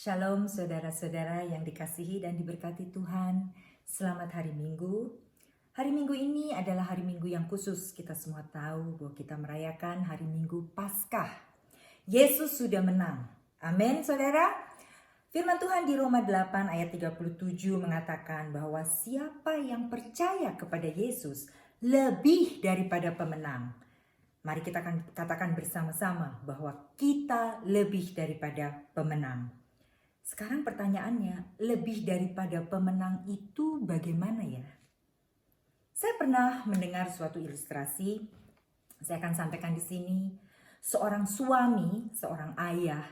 Shalom saudara-saudara yang dikasihi dan diberkati Tuhan. Selamat hari Minggu. Hari Minggu ini adalah hari Minggu yang khusus. Kita semua tahu bahwa kita merayakan hari Minggu Paskah. Yesus sudah menang. Amin saudara. Firman Tuhan di Roma 8 ayat 37 mengatakan bahwa siapa yang percaya kepada Yesus lebih daripada pemenang. Mari kita akan katakan bersama-sama bahwa kita lebih daripada pemenang. Sekarang pertanyaannya, lebih daripada pemenang itu bagaimana ya? Saya pernah mendengar suatu ilustrasi, saya akan sampaikan di sini. Seorang suami, seorang ayah,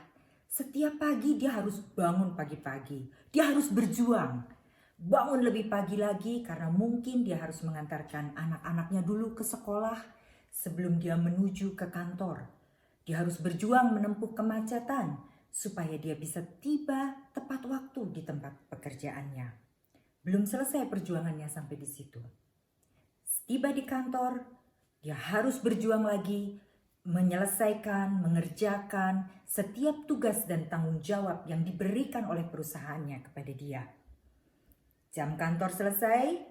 setiap pagi dia harus bangun pagi-pagi. Dia harus berjuang. Bangun lebih pagi lagi karena mungkin dia harus mengantarkan anak-anaknya dulu ke sekolah sebelum dia menuju ke kantor. Dia harus berjuang menempuh kemacetan supaya dia bisa tiba tepat waktu di tempat pekerjaannya. Belum selesai perjuangannya sampai di situ. Tiba di kantor, dia harus berjuang lagi, menyelesaikan, mengerjakan setiap tugas dan tanggung jawab yang diberikan oleh perusahaannya kepada dia. Jam kantor selesai,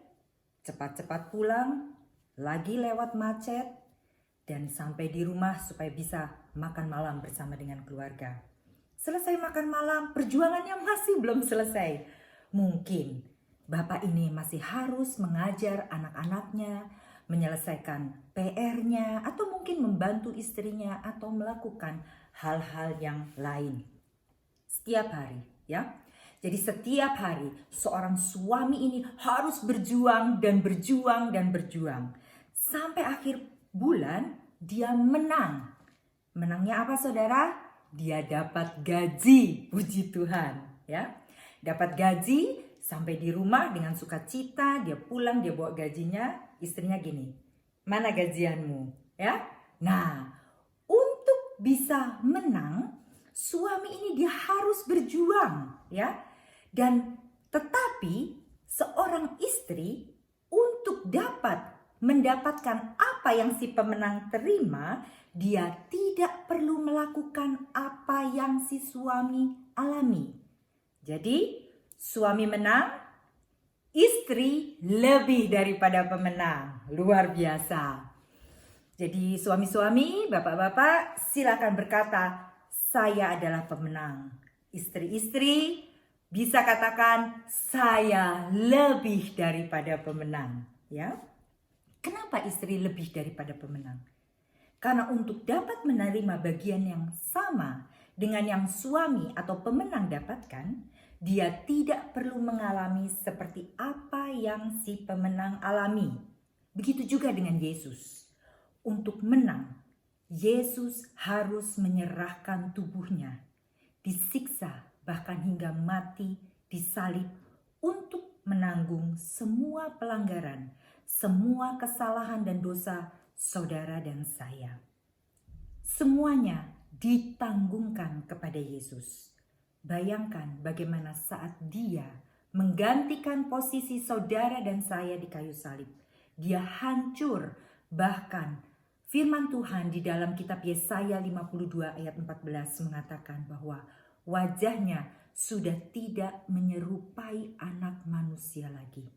cepat-cepat pulang, lagi lewat macet, dan sampai di rumah supaya bisa makan malam bersama dengan keluarga. Selesai makan malam, perjuangannya masih belum selesai. Mungkin bapak ini masih harus mengajar anak-anaknya, menyelesaikan PR-nya, atau mungkin membantu istrinya, atau melakukan hal-hal yang lain. Setiap hari, ya. Jadi setiap hari seorang suami ini harus berjuang dan berjuang dan berjuang. Sampai akhir bulan dia menang. Menangnya apa saudara? Dia dapat gaji, puji Tuhan, ya. Dapat gaji, sampai di rumah dengan sukacita, dia pulang, dia bawa gajinya, istrinya gini, mana gajianmu, ya. Nah, untuk bisa menang, suami ini dia harus berjuang, ya. Dan tetapi seorang istri untuk dapat mendapatkan apa yang si pemenang terima, dia tidak perlu melakukan apa yang si suami alami. Jadi, suami menang, istri lebih daripada pemenang. Luar biasa. Jadi, suami-suami, bapak-bapak, silakan berkata, saya adalah pemenang. Istri-istri bisa katakan, saya lebih daripada pemenang. Ya. Kenapa istri lebih daripada pemenang? Karena untuk dapat menerima bagian yang sama dengan yang suami atau pemenang dapatkan, dia tidak perlu mengalami seperti apa yang si pemenang alami. Begitu juga dengan Yesus. Untuk menang, Yesus harus menyerahkan tubuhnya, disiksa bahkan hingga mati disalib untuk menanggung semua pelanggaran, semua kesalahan dan dosa saudara dan saya. Semuanya ditanggungkan kepada Yesus. Bayangkan bagaimana saat dia menggantikan posisi saudara dan saya di kayu salib. Dia hancur, bahkan firman Tuhan di dalam kitab Yesaya 52 ayat 14 mengatakan bahwa wajahnya sudah tidak menyerupai anak manusia lagi.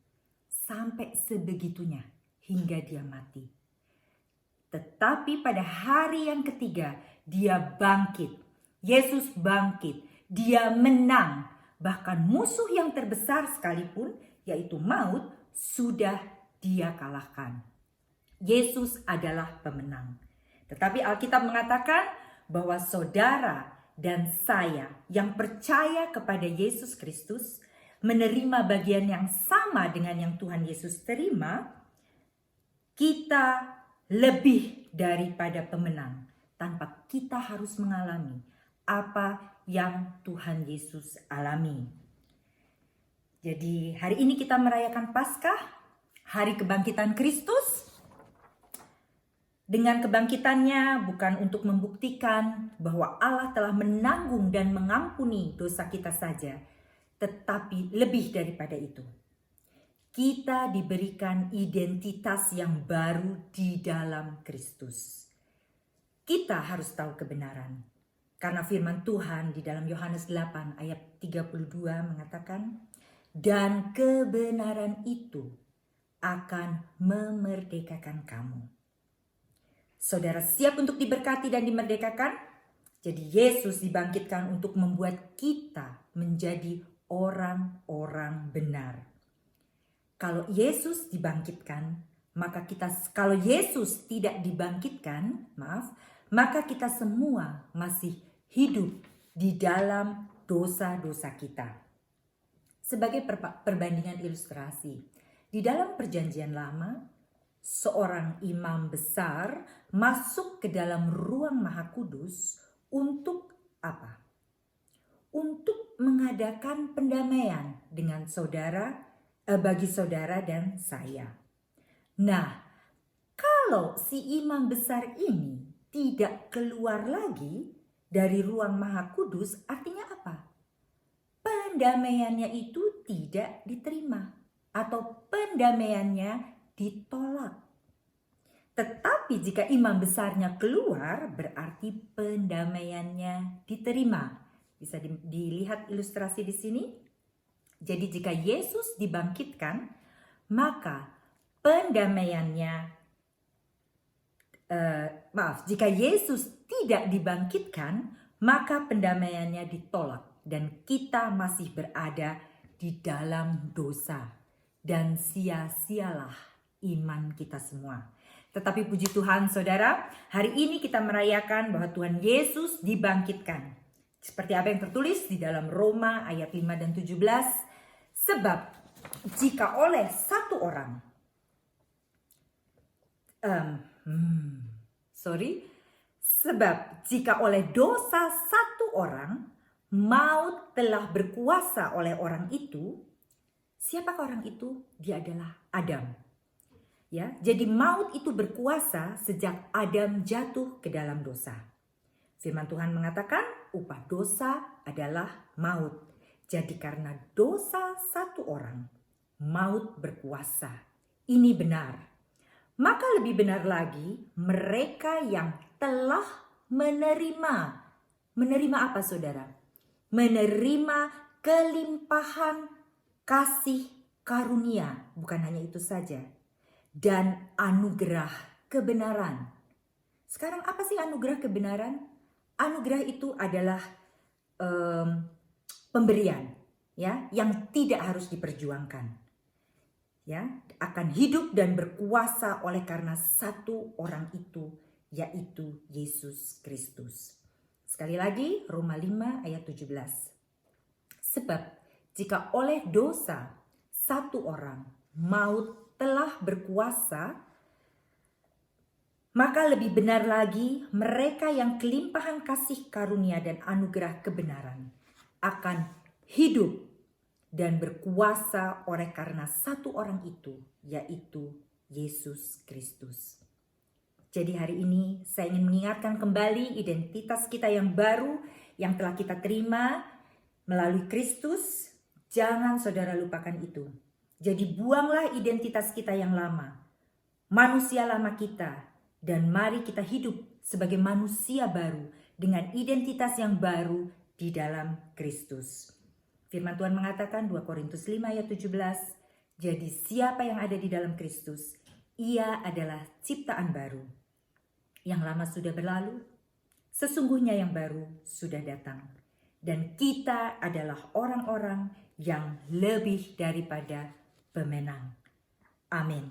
Sampai sebegitunya hingga dia mati. Tetapi pada hari yang ketiga dia bangkit. Yesus bangkit. Dia menang. Bahkan musuh yang terbesar sekalipun yaitu maut sudah dia kalahkan. Yesus adalah pemenang. Tetapi Alkitab mengatakan bahwa saudara dan saya yang percaya kepada Yesus Kristus menerima bagian yang sama dengan yang Tuhan Yesus terima, kita lebih daripada pemenang tanpa kita harus mengalami apa yang Tuhan Yesus alami. Jadi hari ini kita merayakan Paskah, hari kebangkitan Kristus. Dengan kebangkitannya bukan untuk membuktikan bahwa Allah telah menanggung dan mengampuni dosa kita saja, tetapi lebih daripada itu. Kita diberikan identitas yang baru di dalam Kristus. Kita harus tahu kebenaran. Karena firman Tuhan di dalam Yohanes 8 ayat 32 mengatakan, dan kebenaran itu akan memerdekakan kamu. Saudara siap untuk diberkati dan dimerdekakan? Jadi Yesus dibangkitkan untuk membuat kita menjadi orang-orang benar. Kalau Yesus dibangkitkan, kalau Yesus tidak dibangkitkan, maka kita semua masih hidup di dalam dosa-dosa kita. Sebagai perbandingan ilustrasi, di dalam Perjanjian Lama, seorang imam besar masuk ke dalam ruang Maha Kudus untuk apa? Untuk mengadakan pendamaian dengan bagi saudara dan saya. Nah, kalau si imam besar ini tidak keluar lagi dari ruang Maha Kudus, artinya apa? Pendamaiannya itu tidak diterima atau pendamaiannya ditolak. Tetapi jika imam besarnya keluar, berarti pendamaiannya diterima. Bisa dilihat ilustrasi di sini. Jadi jika Yesus dibangkitkan, maka jika Yesus tidak dibangkitkan, maka pendamaiannya ditolak dan kita masih berada di dalam dosa dan sia-sialah iman kita semua. Tetapi puji Tuhan saudara, hari ini kita merayakan bahwa Tuhan Yesus dibangkitkan. Seperti apa yang tertulis di dalam Roma ayat 5 dan 17. Sebab jika oleh satu orang, sebab jika oleh dosa satu orang, maut telah berkuasa oleh orang itu. Siapakah orang itu? Dia adalah Adam. Ya, jadi maut itu berkuasa sejak Adam jatuh ke dalam dosa. Firman Tuhan mengatakan upah dosa adalah maut. Jadi karena dosa satu orang, maut berkuasa. Ini benar. Maka lebih benar lagi mereka yang telah menerima apa saudara? Menerima kelimpahan kasih karunia. Bukan hanya itu saja. Dan anugerah kebenaran. Sekarang apa sih anugerah kebenaran? Anugerah itu adalah pemberian, ya, yang tidak harus diperjuangkan, ya, akan hidup dan berkuasa oleh karena satu orang itu, yaitu Yesus Kristus. Sekali lagi Roma 5 ayat 17. Sebab jika oleh dosa satu orang maut telah berkuasa, maka lebih benar lagi mereka yang kelimpahan kasih karunia dan anugerah kebenaran akan hidup dan berkuasa oleh karena satu orang itu, yaitu Yesus Kristus. Jadi hari ini saya ingin mengingatkan kembali identitas kita yang baru yang telah kita terima melalui Kristus. Jangan saudara lupakan itu. Jadi buanglah identitas kita yang lama, manusia lama kita, dan mari kita hidup sebagai manusia baru dengan identitas yang baru di dalam Kristus. Firman Tuhan mengatakan 2 Korintus 5 ayat 17, jadi siapa yang ada di dalam Kristus, ia adalah ciptaan baru. Yang lama sudah berlalu, sesungguhnya yang baru sudah datang. Dan kita adalah orang-orang yang lebih daripada pemenang. Amin.